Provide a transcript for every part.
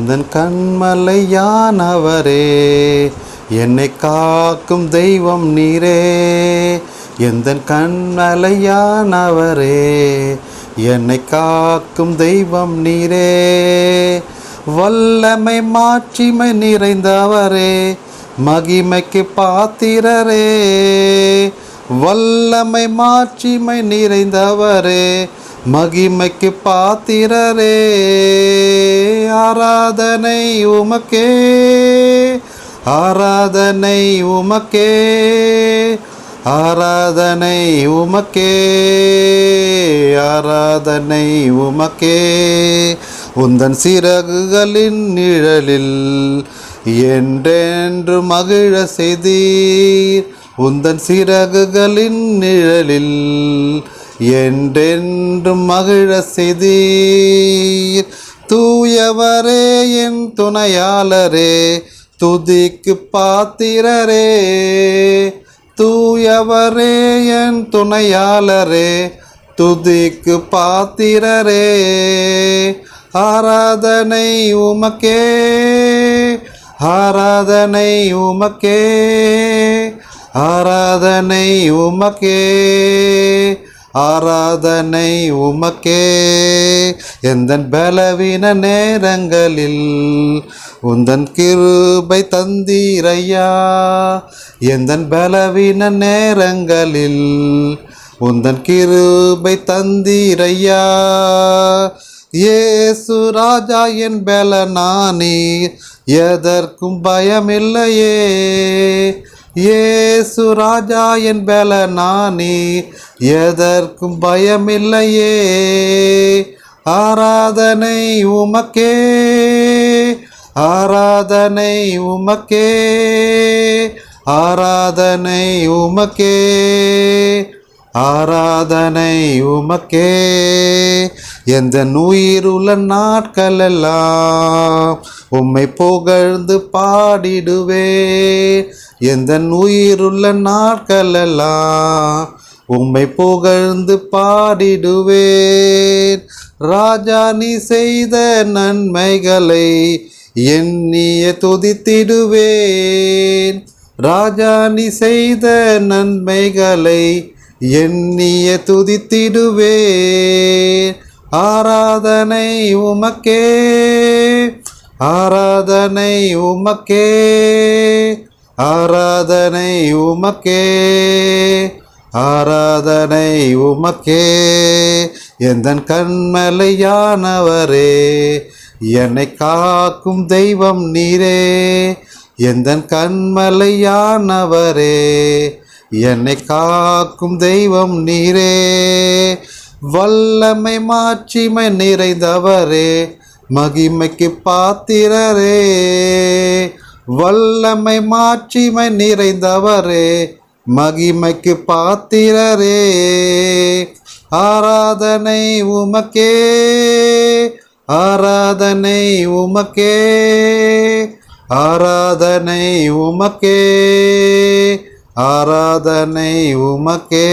எந்தன் கண்மலையானவரே, என்னை காக்கும் தெய்வம் நீரே. எந்தன் கண்மலையானவரே, என்னை காக்கும் தெய்வம் நீரே. வல்லமை மாட்சிமை நிறைந்தவரே, மகிமைக்கு பாத்திரரே. வல்லமை மாட்சிமை நிறைந்தவரே, மகிமைக்கு பாத்திரரே. ஆராதனை உமக்கே, ஆராதனை உமக்கே, ஆராதனை உமக்கே, ஆராதனை உமக்கே. உந்தன் சிறகுகளின் நிழலில் என்றென்று மகிழ செய்தீர். உந்தன் சிறகுகளின் நிழலில் என்றென்று மகிழ செய்தீர். தூயவரே என் துணையாளரே, துதிக்கு பாத்திரரே. தூயவரே என் துணையாளரே, துதிக்கு பாத்திரரே. ஆராதனை உமக்கே, ஆராதனை உமக்கே, ஆராதனை உமக்கே, ஆராதனை உமக்கே. எந்தன் பலவீன நேரங்களில் உந்தன் கிருபை தந்தீரையா. எந்தன் பலவீன நேரங்களில் உந்தன் கிருபை தந்தீரையா. இயேசு ராஜா என் பலனானீர், எதற்கும் பயமில்லையே. இயேசு ராஜா என் பலனானீர், எதற்கும் பயமில்லையே. ஆராதனை உமக்கே, ஆராதனை உமக்கே, ஆராதனை உமக்கே, ஆராதனை உமக்கே. எந்த உயிருள்ள நாட்களெல்லாம் உம்மை புகழ்ந்து பாடிடுவேன். எந்த உயிருள்ள நாட்களெல்லாம் உம்மை புகழ்ந்து பாடிடுவேன். ராஜா நீ செய்த நன்மைகளை எண்ணிய துதித்திடுவேன். ராஜா நீ செய்த நன்மைகளை எண்ணிய துதித்திடுவேன். ஆராதனை உமக்கே, ஆராதனை உமக்கே, ஆராதனை உமக்கே, ஆராதனை உமக்கே. எந்தன் கண்மலையானவரே, என்னை காக்கும் தெய்வம் நீரே. எந்தன் கண்மலையானவரே, என்னை காக்கும் தெய்வம் நீரே. வல்லமை மாட்சிமை நிறைந்தவரே, மகிமைக்கு பாத்திரரே. வல்லமை மாட்சிமை நிறைந்தவரே, மகிமைக்கு பாத்திரரே. ஆராதனை உமக்கே, ஆராதனை உமக்கே, ஆராதனை உமக்கே, ஆராதனை உமக்கே.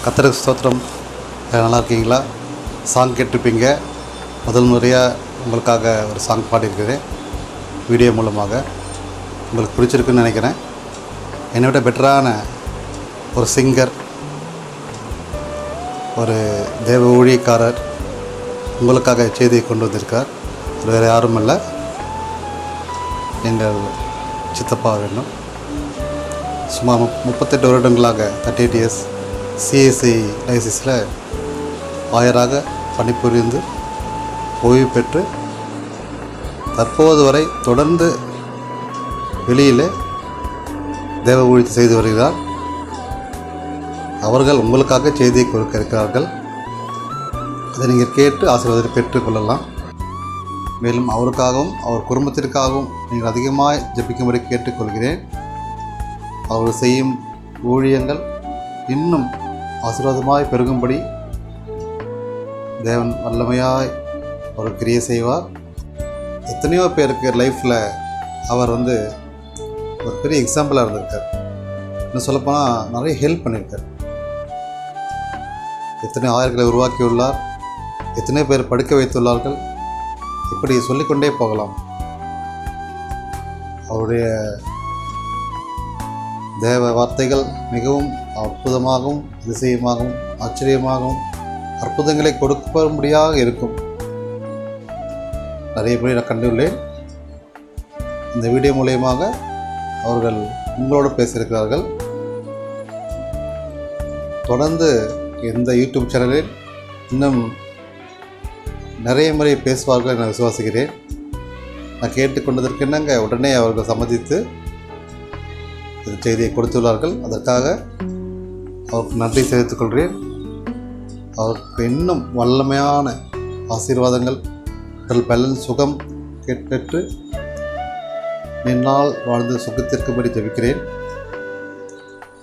கர்த்தருக்கு ஸ்தோத்திரம். நல்லா இருக்கீங்களா? சாங் கேட்டிருப்பீங்க. முதல் முறையாக உங்களுக்காக ஒரு சாங் பாடியிருக்கிறேன் வீடியோ மூலமாக. உங்களுக்கு பிடிச்சிருக்குன்னு நினைக்கிறேன். என்னை விட பெட்டரான ஒரு சிங்கர், ஒரு தேவ ஊழியக்காரர் உங்களுக்காக செய்தியை கொண்டு வந்திருக்கார். வேறு யாரும் இல்லை, எங்கள் சித்தப்பா வேண்டும். சுமார் 38 வருடங்களாக 38 இயர்ஸ் சிஎஸ்சி லைசன்ஸில் ஆயராக பணிபுரிந்து ஓய்வு பெற்று தற்போது வரை தொடர்ந்து வெளியில் தேவ ஊழியத்தை செய்து வருகிறார். அவர்கள் உங்களுக்காக செய்தியை கொடுக்க இருக்கிறார்கள். அதை நீங்கள் கேட்டு ஆசீர்வாதத்தை பெற்றுக்கொள்ளலாம். மேலும் அவருக்காகவும் அவர் குடும்பத்திற்காகவும் நீங்கள் அதிகமாக ஜெபிக்கும்படி கேட்டுக்கொள்கிறேன். அவர் செய்யும் ஊழியங்கள் இன்னும் ஆசீர்வாதமாய் பெருகும்படி தேவன் வல்லமையாய் ஒரு கிரியை செய்வார். எத்தனையோ பேருக்கு லைஃப்பில் அவர் ஒரு பெரிய எக்ஸாம்பிளாக இருந்திருக்கார். இன்னும் சொல்லப்போனால் நிறைய ஹெல்ப் பண்ணியிருக்கார். எத்தனை ஆயர்களை உருவாக்கியுள்ளார், எத்தனை பேர் படிக்க வைத்துள்ளார்கள், இப்படி சொல்லிக்கொண்டே போகலாம். அவருடைய தேவ வார்த்தைகள் மிகவும் அற்புதமாகவும் அதிசயமாகவும் ஆச்சரியமாகவும் அற்புதங்களை கொடுக்கும்படியாக இருக்கும். நிறைய பேரை நான் கண்டுள்ளேன். இந்த வீடியோ மூலயமாக அவர்கள் உங்களோடு பேசியிருக்கிறார்கள். தொடர்ந்து இந்த யூடியூப் சேனலில் இன்னும் நிறைய முறை பேசுவார்கள் என விசுவாசிக்கிறேன். நான் கேட்டுக்கொண்டதற்கு என்னங்க உடனே அவர்கள் சம்மதித்து இந்த செய்தியை கொடுத்துள்ளார்கள். அதற்காக அவருக்கு நன்றி தெரிவித்துக் கொள்கிறேன். அவருக்கு இன்னும் வல்லமையான ஆசீர்வாதங்கள், பலன், சுகம் பெற்று நின்னால் வாழ்ந்து சுகத்திற்கும்படி ஜெபிக்கிறேன்.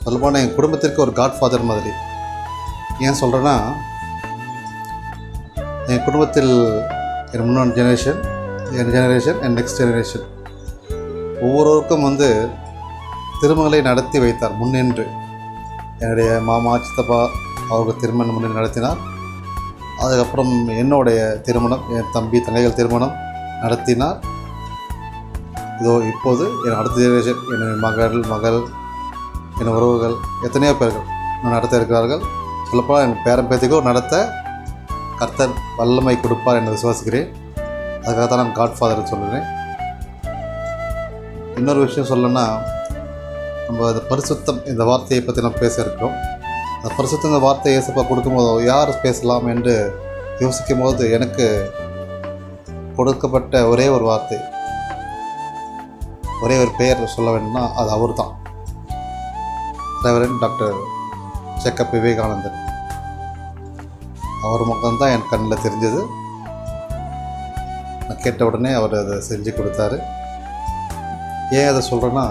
சொல்லப்போனால் என் குடும்பத்திற்கு ஒரு காட்ஃபாதர் மாதிரி. ஏன் சொல்கிறேன்னா, என் குடும்பத்தில் என் முன்னாள் ஜெனரேஷன், என் நெக்ஸ்ட் ஜெனரேஷன் ஒவ்வொருவருக்கும் திருமணங்களை நடத்தி வைத்தார் முன்னின்று. என்னுடைய மாமா, சித்தப்பா அவர்கள் திருமணம் முன்னின்று நடத்தினார். அதுக்கப்புறம் என்னுடைய திருமணம், என் தம்பி தங்கைகள் திருமணம் நடத்தினார். இதோ இப்போது என் அடுத்த ஜெனரேஷன், என் மகள், என் உறவுகள் எத்தனையோ பேர்கள் நடத்த இருக்கிறார்கள். சொல்லப்போனால் என் பேரன் பேத்திக்கோ நடத்த கர்த்தர் வல்லமை கொடுப்பார் என்று விசுவாசிக்கிறேன். அதுக்காக தான் நான் காட்ஃபாதர்னு சொல்கிறேன். இன்னொரு விஷயம் சொல்லணும்னா, நம்ம அந்த பரிசுத்தம் இந்த வார்த்தையை பற்றி நம்ம பேச இருக்கிறோம். அந்த பரிசுத்தம் இந்த வார்த்தையை ஏசப்பா கொடுக்கும்போது யார் பேசலாம் என்று யோசிக்கும் போது எனக்கு கொடுக்கப்பட்ட ஒரே ஒரு வார்த்தை, ஒரே ஒரு பெயர் சொல்ல வேண்டும்னா அது அவர் தான். ரெவரண்ட் டாக்டர் செக்கப் விவேகானந்தன். அவர் முகம்தான் என் கண்ணில் தெரிஞ்சது. நான் கேட்ட உடனே அவர் அதை செஞ்சு கொடுத்தாரு. ஏன் அதை சொல்கிறேன்னா,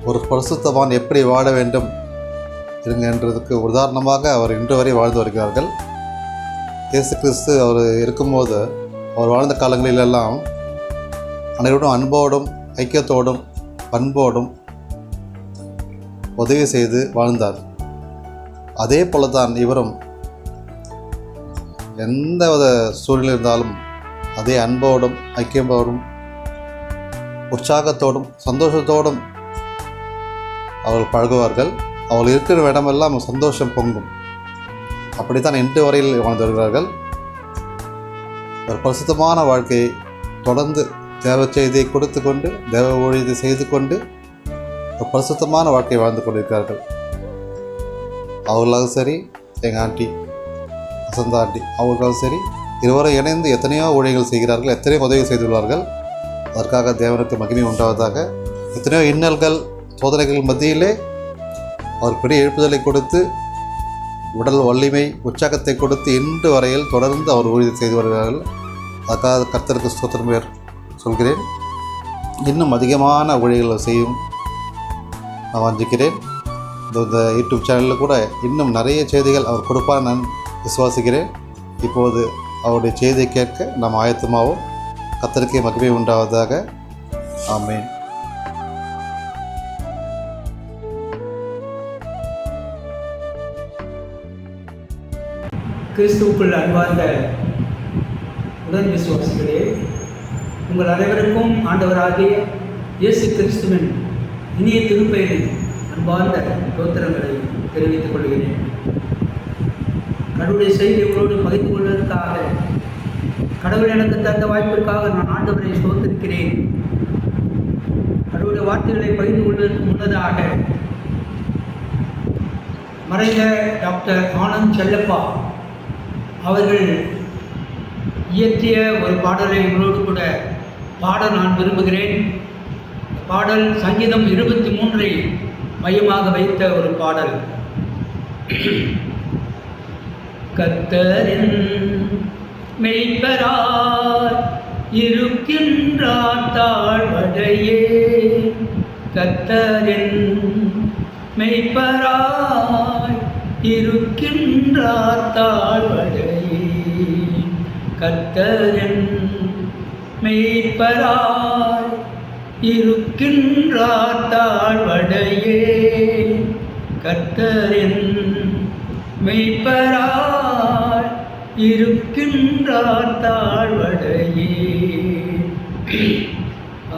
ஒரு பரிசுத்தவான் எப்படி வாழ வேண்டும் இருங்கன்றதுக்கு உதாரணமாக அவர் இன்று வரை வாழ்ந்து வருகிறார்கள். இயேசு கிறிஸ்து அவர் இருக்கும்போது அவர் வாழ்ந்த காலங்களிலெல்லாம் அனைவரும் அன்போடும் ஐக்கியத்தோடும் பண்போடும் உதவி செய்து வாழ்ந்தார். அதே போல தான் இவரும் எந்த வித சூழ்நிலை இருந்தாலும் அதே அன்போடும் ஐக்கியத்தோடும் உற்சாகத்தோடும் சந்தோஷத்தோடும் அவர்கள் பழகுவார்கள். அவர்கள் இருக்கிற இடமெல்லாம் சந்தோஷம் பொங்கும். அப்படித்தான் இன்று வரையில் வாழ்ந்து வருகிறார்கள். ஒரு பரிசுத்தமான வாழ்க்கையை தொடர்ந்து தேவ செய்தியை கொடுத்து கொண்டு, தேவ ஊழியத்தை செய்து கொண்டு ஒரு பரிசுத்தமான வாழ்க்கையை வாழ்ந்து கொண்டிருக்கிறார்கள். அவர்களாக சரி, எங்கள் ஆண்டி வசந்தா ஆண்டி அவர்களும் சரி, இருவரும் இணைந்து எத்தனையோ ஊழியர்கள் செய்கிறார்கள், எத்தனையோ உதவி செய்துள்ளார்கள். அதற்காக தேவனுக்கு மகிமை உண்டாவதாக. எத்தனையோ இன்னல்கள் சோதனைகள் மத்தியிலே அவர் பெரிய எழுப்புதலை கொடுத்து, உடல் வலிமை உற்சாகத்தை கொடுத்து இன்று வரையில் தொடர்ந்து அவர் ஊழியத்தை செய்து வருகிறார்கள். அதற்காக கர்த்தருக்கு ஸ்தோத்திரம் பேர் சொல்கிறேன். இன்னும் அதிகமான ஊழியர்கள் செய்யும் நான் வாஞ்சிக்கிறேன். இந்த யூடியூப் சேனலில் கூட இன்னும் நிறைய செய்திகள் அவர் கொடுப்பார் நான் விசுவாசிக்கிறேன். இப்போது அவருடைய செய்தியை கேட்க நாம் ஆயத்தமாகவும். கர்த்தருக்கே மகிமை உண்டாவதாக. ஆமென். கிறிஸ்துவுக்குள் அன்பார்ந்த உடன் விசுவாசிகளே, உங்கள் அனைவருக்கும் ஆண்டவராகிய இயேசு கிறிஸ்துவின் இனிய திருப்பெயரில் அன்பார்ந்த ஸ்தோத்திரங்களை தெரிவித்துக் கொள்கிறேன். கடவுளுடைய செய்தி உங்களோடு பகிர்ந்து கொள்வதற்காக, கடவுள் எனக்கு தந்த வாய்ப்பிற்காக நான் ஆண்டவரை ஸ்தோத்திரிக்கிறேன். கடவுளுடைய வார்த்தைகளை பகிர்ந்து கொள்வதற்கு முன்னதாக மறைந்த டாக்டர் ஆனந்த் செல்லப்பா அவர்கள் இயற்றிய ஒரு பாடலை உங்களோடு கூட பாட நான் விரும்புகிறேன். பாடல் சங்கீதம் 23 மையமாக வைத்த ஒரு பாடல். கர்த்தரின் மெய்ப்பராய் இருக்கின்றார் தாழ்வடையே, கர்த்தரின் மெய்ப்பராய் இருக்கின்றார் தாழ்வடையே, கர்த்தரின் மெய்ப்பராய் இருக்கின்றார் தாழ்வடையே. கர்த்தரின் மெய்ப்பராய் இருக்கின்றார் தாழ்வடையே.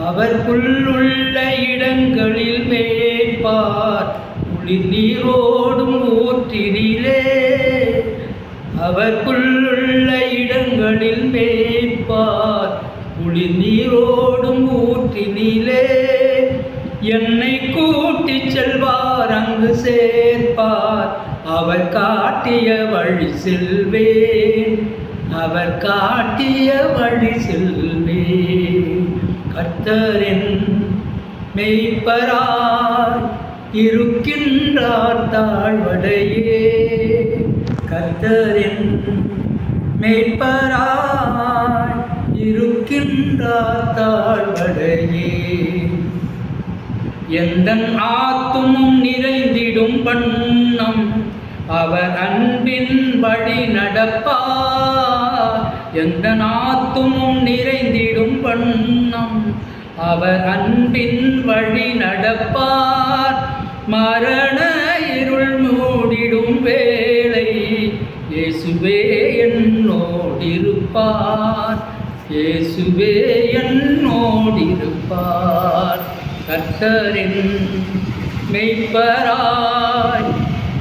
அவர்க்குள்ளுள்ள இடங்களில் மேய்ப்பார் குளிர் நீரோடும் ஊற்றினிலே. அவர்க்குள்ளுள்ள இடங்களில் மேய்ப்பார் குளிர் நீரோடும் ஊற்றினிலே. என்னை கூட்டிச் செல்வார் அங்கு சேர்ப்பார். அவர் காட்டிய வழி செல்வேன், அவர் காட்டிய வழி செல்வேன். கர்த்தரின் மெய்ப்பராய் இருக்கின்றார் தாழ்வடையே. கர்த்தரின் மெய்ப்பராய் இருக்கின்றார் தாழ்வடையே. எந்தன் ஆத்துமம் நிறைந்திடும் வண்ணம் அவர் அன்பின் வழி நடப்பார். எந்தன் ஆத்துமம் நிறைந்திடும் வண்ணம் அவர் அன்பின் வழி நடப்பார். மரண இருள் மூடிடும் வேளை இயேசுவே என்னோடிருப்பார், இயேசுவே என்னோடிருப்பார். கர்த்தரின் மெய்ப்பராய்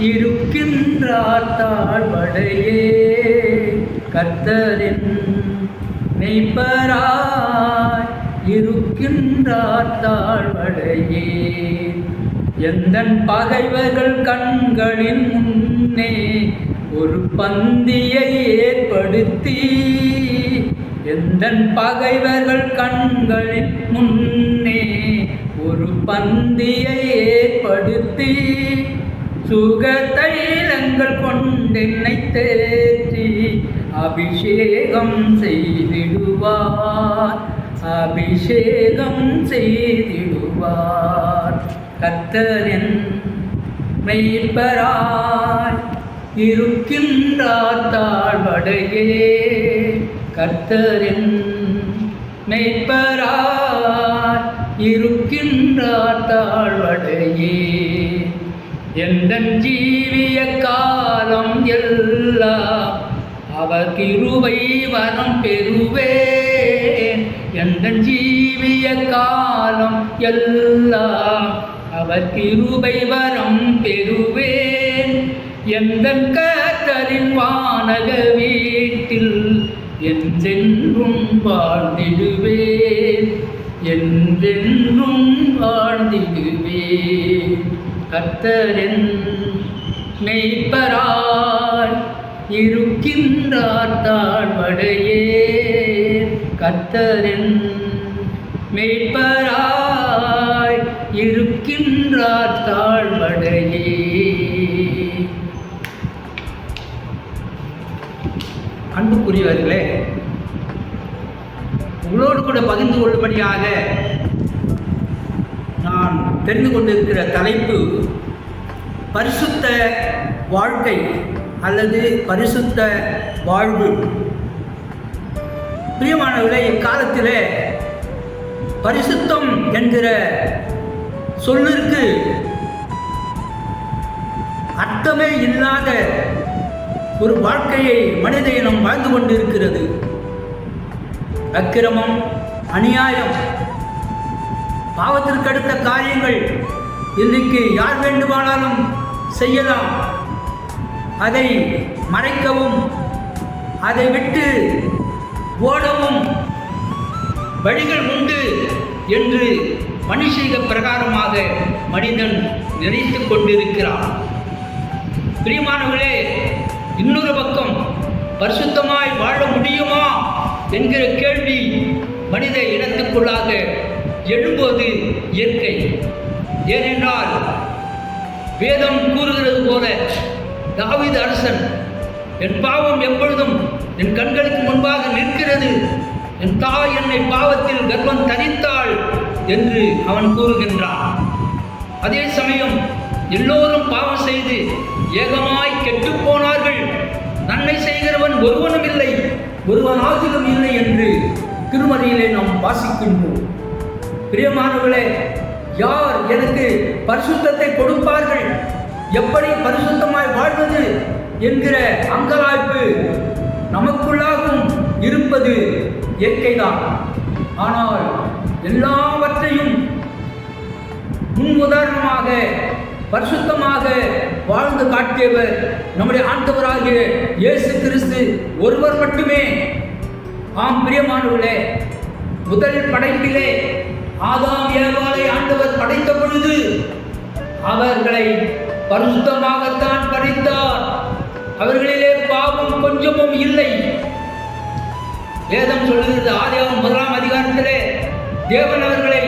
இருக்கின்றார் தாழ்வடையே. கர்த்தரின் மெய்ப்பராய் இருக்கின்றார் தாழ்வடையே. எந்தன் பகைவர்கள் கண்களின் முன்னே ஒரு பந்தியை ஏற்படுத்தி. எந்தன் பகைவர்கள் கண்களின் முன்னே ஒரு பந்தியை ஏற்படுத்தி. சுக தைலங்கள் கொண்டென்னை தேற்றி அபிஷேகம் செய்திடுவார், அபிஷேகம் செய்திடுவார். கர்த்தரின் மெய்ப்பராய் இருக்கின்றார் தாழ்வடையே. கர்த்தரின் மெய்ப்பராய் இருக்கின்றார் தாழ்வடையே. எந்தன் ஜீவிய காலம் எல்லாம் அவர் கிருபை வரம் பெறுவேன். எந்தன் ஜீவிய காலம் எல்லாம் அவர் கிருபை வரம் பெறுவேன். எந்தன் கர்த்தரின் வானக வீட்டில் என்றென்றும் வாழ்ந்திடுவேன், என்றென்றும் வாழ்ந்திடுவேன். கர்த்தரின் மெய்ப்பராய் இருக்கின்றார் தாழ்வடையே. கர்த்தரின் மெய்ப்பராய் இருக்கின்றார் தாழ்வடையே. அன்புக்குரியவர்களே, உங்களோடு கூட பகிர்ந்து கொள்ளும்படியாக நான் தெரிந்து கொண்டிருக்கிற தலைப்பு பரிசுத்த வாழ்க்கை அல்லது பரிசுத்த வாழ்வு. பிரியமானவர்களே, இக்காலத்திலே பரிசுத்தம் என்கிற சொல்லிற்கு அர்த்தமே இல்லாத ஒரு வாழ்க்கையை மனித இனம் வாழ்ந்து கொண்டிருக்கிறது. அக்கிரமம், அநியாயம், பாவத்திற்கு அடுத்த காரியங்கள் இன்றைக்கு யார் வேண்டுமானாலும் செய்யலாம். அதை மறைக்கவும் அதை விட்டு ஓடவும் வழிகள் உண்டு என்று மனுஷீக பிரகாரமாக மனிதன் நினைத்து கொண்டிருக்கிறான். பிரியமானவர்களே, இன்னொரு பக்கம் பரிசுத்தமாய் வாழ முடியுமா என்கிற கேள்வி மனித இனத்துக்குள்ளாக எழும்போது இயற்கை. ஏனென்றால் வேதம் கூறுகிறது போல தாவீது அரசன், என் பாவம் எப்பொழுதும் என் கண்களுக்கு முன்பாக நிற்கிறது, என் தாய் என்னை பாவத்தில் கர்ப்பம் தரித்தாள் என்று அவன் கூறுகின்றான். அதே சமயம் எல்லோரும் பாவம் செய்து ஏகமாய் கெட்டுப் போனார்கள், நன்மை செய்கிறவன் ஒருவனும் இல்லை, ஒருவனாகிலும் இல்லை என்று திருமறையிலே நாம் வாசிக்கின்றோம். பிரியமானவர்களே, யார் எனக்கு பரிசுத்தத்தை கொடுப்பார்கள், எப்படி பரிசுத்தமாய் வாழ்வது என்கிற அங்கலாய்ப்பு நமக்குள்ளாகவும் இருப்பது இயற்கைதான். ஆனால் எல்லாவற்றையும் முன் உதாரணமாக பரிசுத்தமாக வாழ்ந்து காட்டியவர் நம்முடைய ஆண்டவராகிய இயேசு கிறிஸ்து ஒருவர் மட்டுமே. ஆம் பிரியமானவர்களே, முதல் படைப்பிலே ஆதாம் ஏவாளை ஆண்டவர் படைத்த பொழுது அவர்களை பரிசுத்தமாகத்தான் படைத்தார். அவர்களிலே பாவம் கொஞ்சமும் இல்லை. வேதம் சொல்லுகிறது, ஆதியாகமம் 1ஆம் அதிகாரத்திலே தேவன் அவர்களை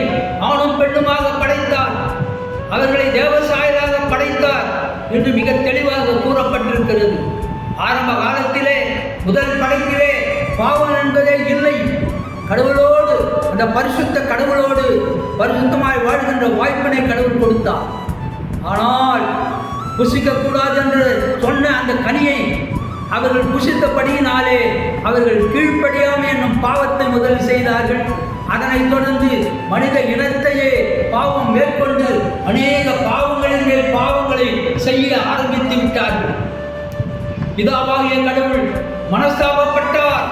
ஆணும் பெண்ணுமாக படைத்தார், அவர்களை தேவசாயலாக படைத்தார் என்று மிக தெளிவாக கூறப்பட்டிருக்கிறது. ஆரம்ப காலத்திலே முதல் படைப்பிலே பாவம் என்பதே இல்லை. கடவுளோடு, அந்த பரிசுத்த கடவுளோடு பரிசுத்தமாய் வாழ்கின்ற வாய்ப்பினை கடவுள் கொடுத்தார். ஆனால் புசிக்கக்கூடாது என்று சொன்ன அந்த கனியை அவர்கள் புசித்தபடியினாலே அவர்கள் கீழ்ப்படியாமை என்னும் பாவத்தை முதல் செய்தார்கள். அதனைத் தொடர்ந்து மனித இனத்தையே பாவம் மேற்கொண்டு அநேக பாவங்களின் மேல் பாவங்களை செய்ய ஆரம்பித்து விட்டார்கள். பிதாவாகிய கடவுள் மனஸ்தாபப்பட்டார்.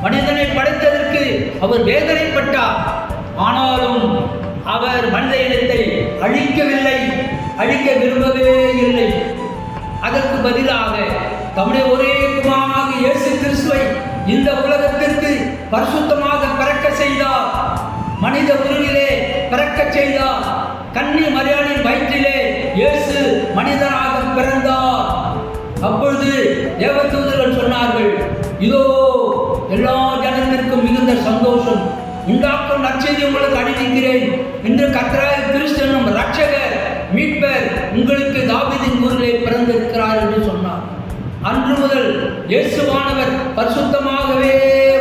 மனிதனை படைத்ததற்கு அவர் வேதனைப்பட்டார். ஆனாலும் அவர் மனித இனத்தை அழிக்கவில்லை, அழிக்க விரும்பவே இல்லை. அதற்கு பதிலாக தம்முடைய ஒரே குமாரனாகிய இயேசு கிறிஸ்துவை இந்த உலகத்திற்கு பரிசுத்தமாக பிறக்க செய்தார். மனித உருவிலே பிறக்க செய்தார். கன்னி மரியாளின் வயிற்றிலே இயேசு மனிதனாக பிறந்தார். அப்பொழுது தேவதூதர்கள் சொன்னார்கள், இதோ எல்லா ஜனத்திற்கும் மிகுந்த சந்தோஷம் உண்டாக்கும் நற்செய்தி உங்களுக்கு அறிவிக்கிறேன். இன்று கர்த்தராகிய கிறிஸ்து என்னும் இரட்சகர் மீட்பர் உங்களுக்கு தாவீதின் ஊரிலே பிறந்திருக்கிறார் என்று சொன்னார். அன்று முதல் இயேசுவானவர் பரிசுத்தமாகவே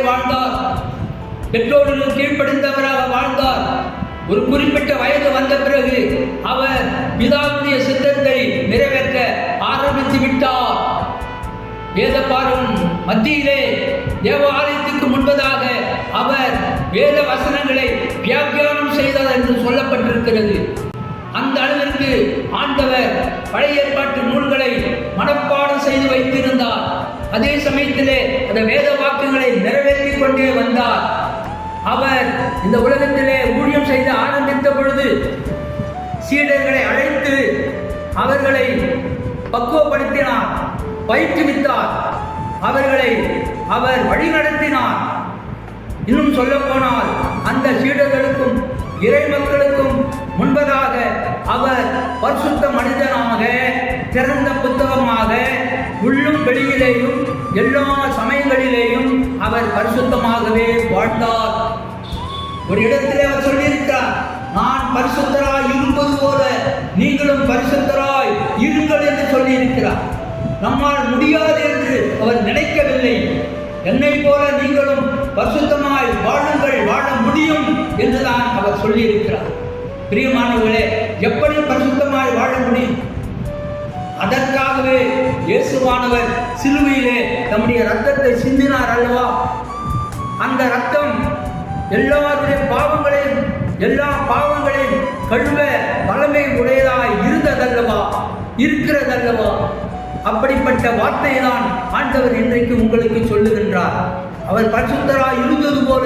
வாழ்ந்தார். பெற்றோர்களுக்கு கீழ்ப்படிந்தவராக வாழ்ந்தார். ஒரு குறிப்பிட்ட வயது வந்த பிறகு அவர் பிதாவுடைய சித்தத்தை நிறைவேற்ற ஆரம்பித்து விட்டார். வேத பாரும் மத்தியிலே தேவாலயத்துக்கு முன்பதாக அவர் வேத வசனங்களை வியாக்கியானம் செய்தார் என்று சொல்லப்பட்டிருக்கிறது. அந்த அளவிற்கு ஆண்டவர் பழைய ஏற்பாட்டு நூல்களை மனப்பாடம் செய்து வைத்திருந்தார். அதே சமயத்திலே அந்த வேத வாக்குகளை நிறைவேற்றி கொண்டே வந்தார். அவர் இந்த உலகத்திலே ஊழியம் செய்து ஆரம்பித்த பொழுது சீடர்களை அழைத்து அவர்களை பக்குவப்படுத்தினார், பயிற்றுவித்தார், அவர்களை அவர் வழிநடத்தினார். இன்னும் சொல்ல போனால் அந்த சீடர்களுக்கும் இறை மக்களுக்கும் முன்பதாக அவர் பரிசுத்த மனிதனாக, திறந்த புத்தகமாக, உள்ளும் வெளியிலேயும் எல்லா சமயங்களிலேயும் அவர் பரிசுத்தமாகவே வாழ்ந்தார். ஒரு இடத்திலே அவர் சொல்லியிருக்கிறார், நான் பரிசுத்தராய் இருப்பது போல நீங்களும் பரிசுத்தராய் இருங்கள் என்று சொல்லியிருக்கிறார். நம்மால் முடியாது என்று அவர் நினைக்கவில்லை. என்னை போல நீங்களும் பரிசுத்தமாய் வாழுங்கள், வாழ முடியும் என்றுதான் அவர் சொல்லியிருக்கிறார். பிரியமானவர்களே, எப்படி பரிசுத்தமாய் வாழ முடியும்? அதற்காகவே இயேசுவானவர் சிலுவையிலே தம்முடைய இரத்தத்தை சிந்தினார் அல்லவா? அந்த இரத்தம் எல்லாருடைய பாவங்களையும் எல்லா பாவங்களையும் கழுவ வல்லமை உடையதாய் இருந்ததல்லவா, இருக்கிறதல்லவா? அப்படிப்பட்ட வார்த்தையை தான் ஆண்டவர் இன்றைக்கு உங்களுக்கு சொல்லுகின்றார். அவர் பரிசுத்தராய் இருந்தது போல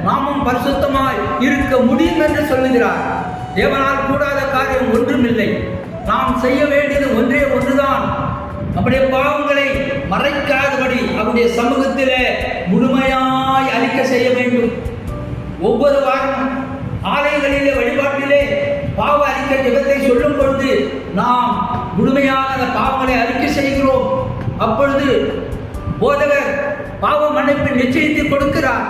நாமும் பரிசுத்தமாய் இருக்க முடியும் என்று சொல்லுகிறார். தேவனால் கூடாத காரியம் ஒன்றுமில்லை. நாம் செய்ய வேண்டியது ஒன்றே ஒன்றுதான், நம்முடைய பாவங்களை மறைக்காதபடி அவருடைய சமூகத்திலே முழுமையாய் அறிக்கை செய்ய வேண்டும். ஒவ்வொரு வாரம் ஆலயங்களிலே வழிபாட்டிலே பாவ அறிக்கை ஜெபத்தை சொல்லும் பொழுது நாம் முழுமையான பாவங்களை அறிக்கை செய்கிறோம். அப்பொழுது போதகர் பாவ மன்னிப்பு நிச்சயத்தை கொடுக்கிறார்.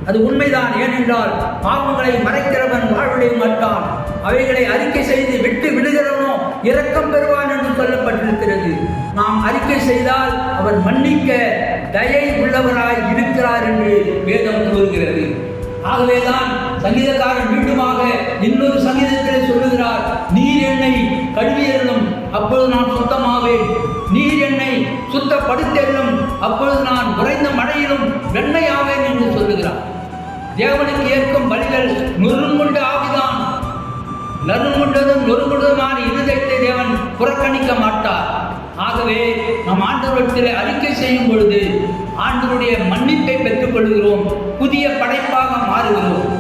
அது உண்மைதான். ஏனென்றால் பாவங்களை மறைக்கிறவன் வாழ்வுடைய மாட்டான், அவைகளை அறிக்கை செய்து விட்டு விடுகிறவனோ இரக்கம் பெறுவான் என்று சொல்லப்பட்டிருக்கிறது. நாம் அறிக்கை செய்தால் அவர் மன்னிக்க தயை உள்ளவராய் இருக்கிறார் என்று வேதம் கூறுகிறது. ஆகவேதான் சங்கீதக்காரன் மீண்டுமாக இன்னொரு சங்கீதத்தில் சொல்லுகிறார், நீர் என்னை கழுவியருளும், அப்பொழுது நான் சுத்தமாவேன். நீர் என்னை சுத்தப்படுத்தலும், அப்பொழுது நான் குறைந்த மழையிலும் வெண்மையாவேன் என்று சொல்லுகிறார். தேவனுக்கு ஏற்கும் பலிகள் நொறுங்குண்ட ஆவி நறுங்குண்டதும் நொறுங்குண்டதுமான இருதயத்தை தேவன் புறக்கணிக்க மாட்டார். ஆகவே நம் ஆண்டவரிடத்தில் அறிக்கை செய்யும் பொழுது ஆண்டவருடைய மன்னிப்பை பெற்றுக் கொள்கிறோம், புதிய படைப்பாக மாறுகிறோம்.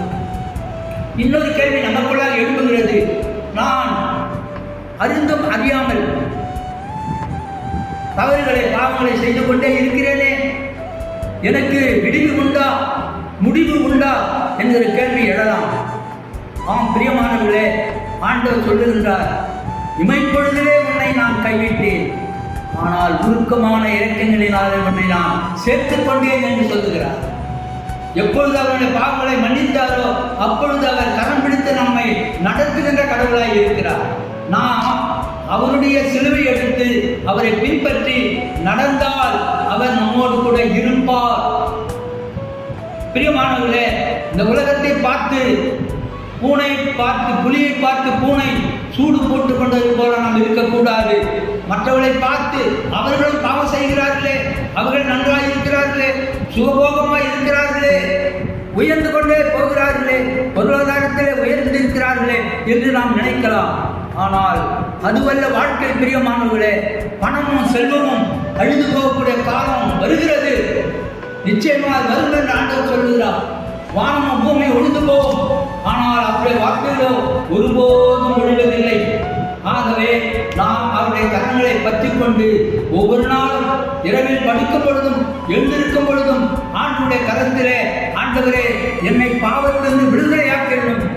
இன்னொரு கேள்வி நமக்குள்ளால் எழுப்புகிறது, நான் அறிந்தும் அறியாமல் தவறுகளை பாவங்களை செய்து கொண்டே இருக்கிறேனே, எனக்கு விடிவு உண்டா முடிவு உண்டா என்கிற கேள்வி எழலாம். ஆம் பிரியமானவர்களே, ஆண்டவர் சொல்லுகின்றார், இமைப்பொழுதிலே உன்னை நான் கைவிட்டேன், ஆனால் உருக்கமான இரக்கங்களினாலே உன்னை நான் சேர்த்துக் கொண்டேன் என்று சொல்லுகிறார். எப்பொழுது அவருடைய பாவங்களை மன்னித்தாரோ அப்பொழுது அவர் கரம் பிடித்து நம்மை நடத்துகின்ற கடவுளாய் இருக்கிறார். நாம் அவருடைய சிலுவை எடுத்து அவரை பின்பற்றி நடந்தால் அவர் நம்மோடு கூட இருப்பார். பிரியமானவர்களே, இந்த உலகத்தை பார்த்து பூனை பார்த்து புலியை பார்த்து பூனை சூடு போட்டுக் கொண்டது போல நாம் இருக்கக்கூடாது. மற்றவர்களை பார்த்து அவர்களும் பாவம் செய்கிறார்களே, அவர்கள் நன்றாக இருக்கிறார்களே, சுகபோகமாக இருக்கிறார்களே, உயர்ந்து கொண்டே போகிறார்களே, பொருளாதாரத்திலே உயர்ந்திருக்கிறார்களே என்று நாம் நினைக்கலாம். ஆனால் அதுவல்ல வாழ்க்கை. பிரியமானவர்களே, பணமும் செல்வமும் அழிந்து போகக்கூடிய காலம் வருகிறது. நிச்சயமாக வரும் என்று ஆண்டவர் சொல்லுகிறார். வானமும் பூமி ஒழிந்து போகும், ஆனால் அவருடைய வாக்குகளோ ஒருபோதும் ஒழிவதில்லை. ஆகவே நாம் அவருடைய கரங்களை பற்றி கொண்டு ஒவ்வொரு நாளும் இரவில் படிக்கும் பொழுதும் எழுந்திருக்கும் பொழுதும் ஆண்டவருடைய கரத்திலே, ஆண்டவரே என்னை பாவத்திலிருந்து விடுதலையாக்க வேண்டும்,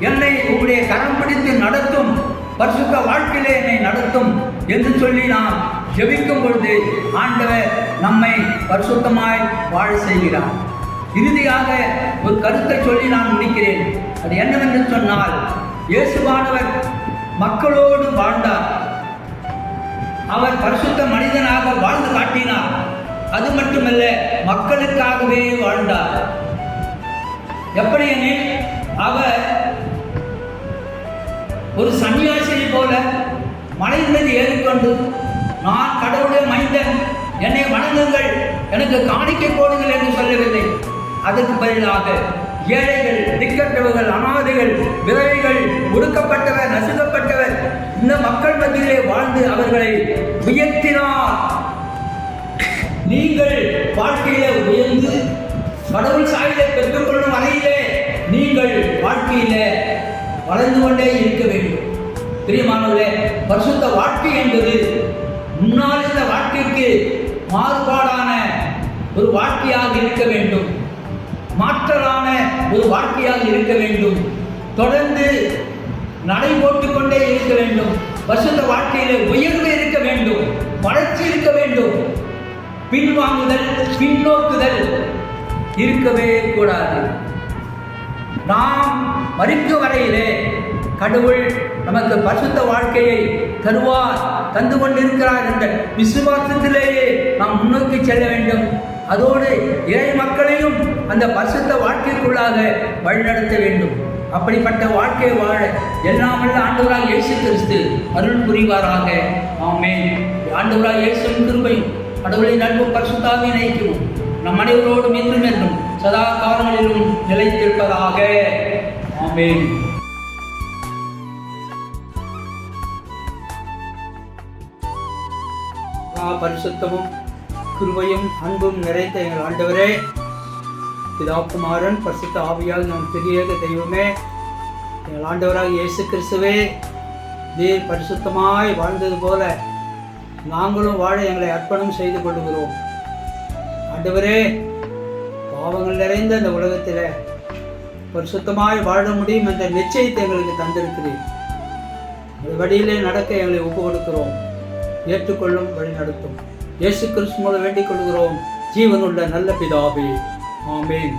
என்னை உங்களுடைய கரம் பிடித்து நடத்தும், பரிசுத்த வாழ்க்கையிலே என்னை நடத்தும் என்று சொல்லி நாம் ஜெபிக்கும் பொழுது ஆண்டவர் நம்மை பரிசுத்தமாய் வாழ செய்கிறார். இறுதியாக ஒரு கருத்தை சொல்லி நான் முடிக்கிறேன். அது என்னவென்று சொன்னால், இயேசுவானவர் மக்களோடு வாழ்ந்தார். அவர் பரிசுத்த மனிதனாக வாழ்ந்து காட்டினார். அது மட்டுமல்ல, மக்களுக்காகவே வாழ்ந்தார். எப்படி எனில், அவர் ஒரு சன்னியாசியை போல மலை மீது ஏறிக்கொண்டு, நான் கடவுளுடைய மைந்தன், என்னை வணங்குங்கள், எனக்கு காணிக்கை போடுங்கள் என்று சொல்லவில்லை. அதற்கு பதிலாக ஏழைகள், திக்கற்றவர்கள், அனாதைகள், விதவைகள், ஒடுக்கப்பட்டவர், நசுக்கப்பட்டவர், இந்த மக்கள் மத்தியிலே வாழ்ந்து அவர்களை உயர்த்தினார். நீங்கள் வாழ்க்கையிலே உயர்ந்து கடவுள் சாயலை பெற்றுக்கொள்ளும் வரையிலே நீங்கள் வாழ்க்கையிலே வளர்ந்து கொண்டே இருக்க வேண்டும். பிரியமானவர்களே, பரிசுத்த வாழ்க்கை என்பது முன்னால் இந்த வாழ்க்கைக்கு மாறுபாடான ஒரு வாழ்க்கையாக இருக்க வேண்டும், மாற்றலான ஒரு வாழ்க்கையாக இருக்க வேண்டும், தொடர்ந்து நடை போட்டுக் கொண்டே இருக்க வேண்டும். பரிசுத்த வாழ்க்கையிலே உயர்வு இருக்க வேண்டும், வளர்ச்சி இருக்க வேண்டும். பின்வாங்குதல், பின்னோக்குதல் இருக்கவே கூடாது. நாம் மரிக்கும் வரையிலே கடவுள் நமக்கு பரிசுத்த வாழ்க்கையை தருவார், தந்து கொண்டிருக்கிறார் என்ற விசுவாசத்திலேயே நாம் முன்னோக்கி செல்ல வேண்டும். அதோடு ஏழை மக்களையும் அந்த பரிசுத்த வாழ்க்கைக்குள்ளாக வழிநடத்த வேண்டும். அப்படிப்பட்ட வாழ்க்கையை வாழ எல்லாம் வல்ல ஆண்டவராக இயேசு கிறிஸ்து அருள் புரிவாராக. ஆமென். ஆண்டவராக இயேசுவின் கிருபையும் கடவுளின் அன்பும் பரிசுத்தாவின் ஐக்கியமும் நம் அனைவரோடும் என்றும் என்றும் சதா காலங்களிலும் நிலைத்திருப்பதாக. ஆமென். பரிசுத்தமும் கிருபையும் அன்பும் நிறைந்த எங்கள் ஆண்டவரே, பிதாகுமாரன் பரிசுத்த ஆவியாக நம் திரியேக தெய்வமே, எங்கள் ஆண்டவராக இயேசு கிறிஸ்துவே, நீர் பரிசுத்தமாய் வாழ்ந்தது போல நாங்களும் வாழ எங்களை அர்ப்பணம் செய்து கொள்கிறோம். ஆண்டவரே, பாவங்கள் நிறைந்த இந்த உலகத்தில் பரிசுத்தமாய் வாழ முடியும் என்ற நிச்சயத்தை எங்களுக்கு தந்திருக்கிறேன். அந்த வழியிலே நடக்க எங்களை ஒப்பு கொடுக்கிறோம். ஏற்றுக்கொள்ளும், வழி நடத்தும். இயேசு கிறிஸ்து மூலம் வேண்டிக் கொள்கிறோம், ஜீவனுள்ள நல்ல பிதாவே. ஆமென்.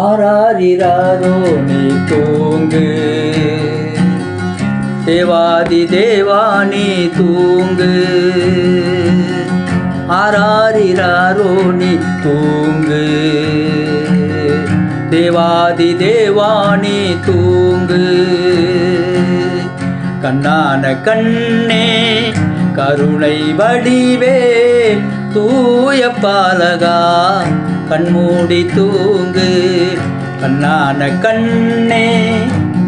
ஆராரிராரோ நீ தூங்கு, தேவாதி தேவானி தூங்கு. ஆராரிராரோ நீ தூங்கு, தேவாதி தேவானி தூங்கு. கண்ணான கண்ணே கருணை வடிவே தூய பாலகா கண்மூடி தூங்கு. கண்ணான கண்ணே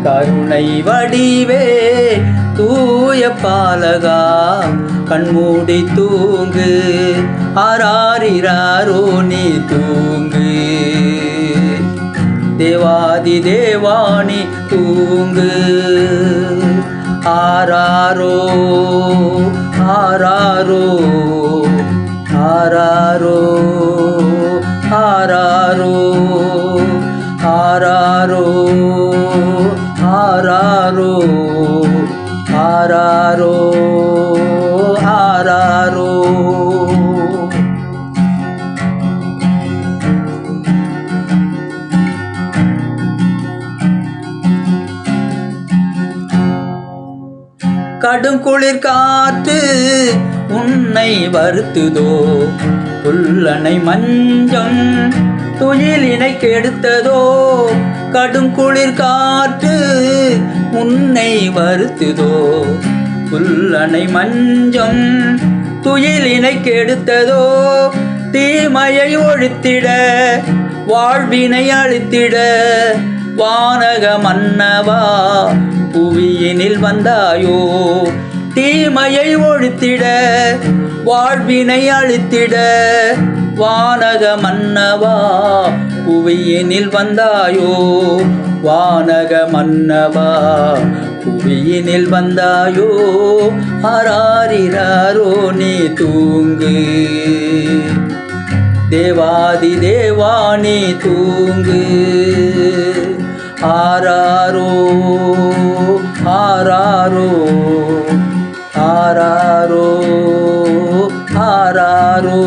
கருணை வடிவே தூய பாலகா கண்மூடி தூங்கு. ஆராரிராரோ நீ தூங்கு. தேவாதி தேவானி தூங்கு. ஆராரோ ஆராரோ ஆராரோ ஆராரோ ஆராரோ ஆராரோ ஆராரோ ஆராரோ. கடும் குளிர் காற்று உன்னை வருத்துதோ, புல்லனை மஞ்சம் துயிலினை கெடுத்ததோ. கடும் குளிர் காற்று உன்னை வருத்துதோ, புல்லனை மஞ்சம் துயிலினை கெடுத்ததோ. தீமையை ஒழித்திட வாழ்வினை அழித்திட வானக மன்னவா புவியினில் வந்தாயோ. தீமையை ஒழித்திட வாழ்வினை அழித்திட வானக மன்னவா புவியினில் வந்தாயோ. வானக மன்னவா புவியினில் வந்தாயோ. ஆராரிராரோ நீ தூங்கு. தேவாதி தேவானி தூங்கு. ஆராரோ ஆராரோ ஆராரோ ஆராரோ.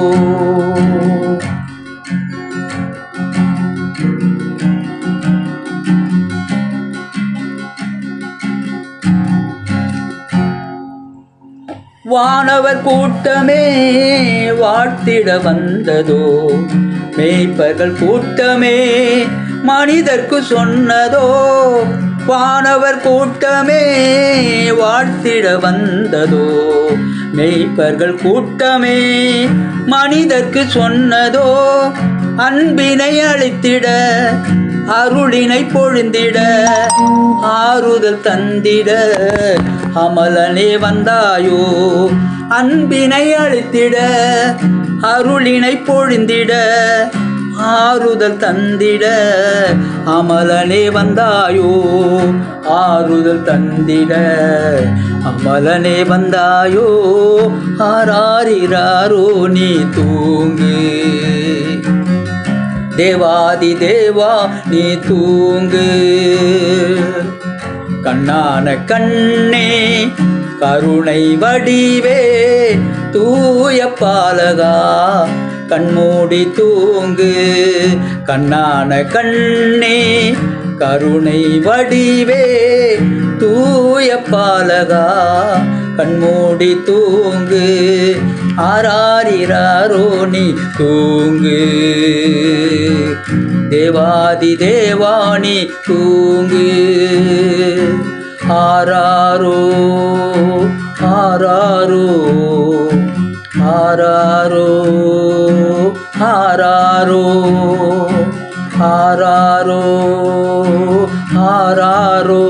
வானவர் கூட்டமே வாழ்த்திட வந்ததோ, மேய்ப்பர்கள் கூட்டமே மனிதர்க்கு சொன்னதோ. வானவர் கூட்டமே வாழ்த்திட வந்ததோ, மேய்ப்பர்கள் கூட்டமே மனிதர்க்கு சொன்னதோ. அன்பினை அளித்திட அருளினை பொழிந்திட ஆறுதல் தந்திட அமலனே வந்தாயோ. அன்பினை அளித்திட அருளினை பொழிந்திட ஆறுதல் தந்திட அமலனே வந்தாயோ. ஆறுதல் தந்திட அமலனே வந்தாயோ. ஆராரிராரோ நீ தூங்கு. தேவாதி தேவா நீ தூங்கு. கண்ணான கண்ணே கருணை வடிவே தூய பாலகா கண்மூடி தூங்கு. கண்ணான கண்ணே கருணை வடிவே தூய பாலகா கண்மூடி தூங்கு. ஆராரிராரோ நீ தூங்கு. தேவாதி தேவானி தூங்கு. ஆராரோ ஆராரோ ஆராரோ ஆராரோ ஆராரோ ஆராரோ.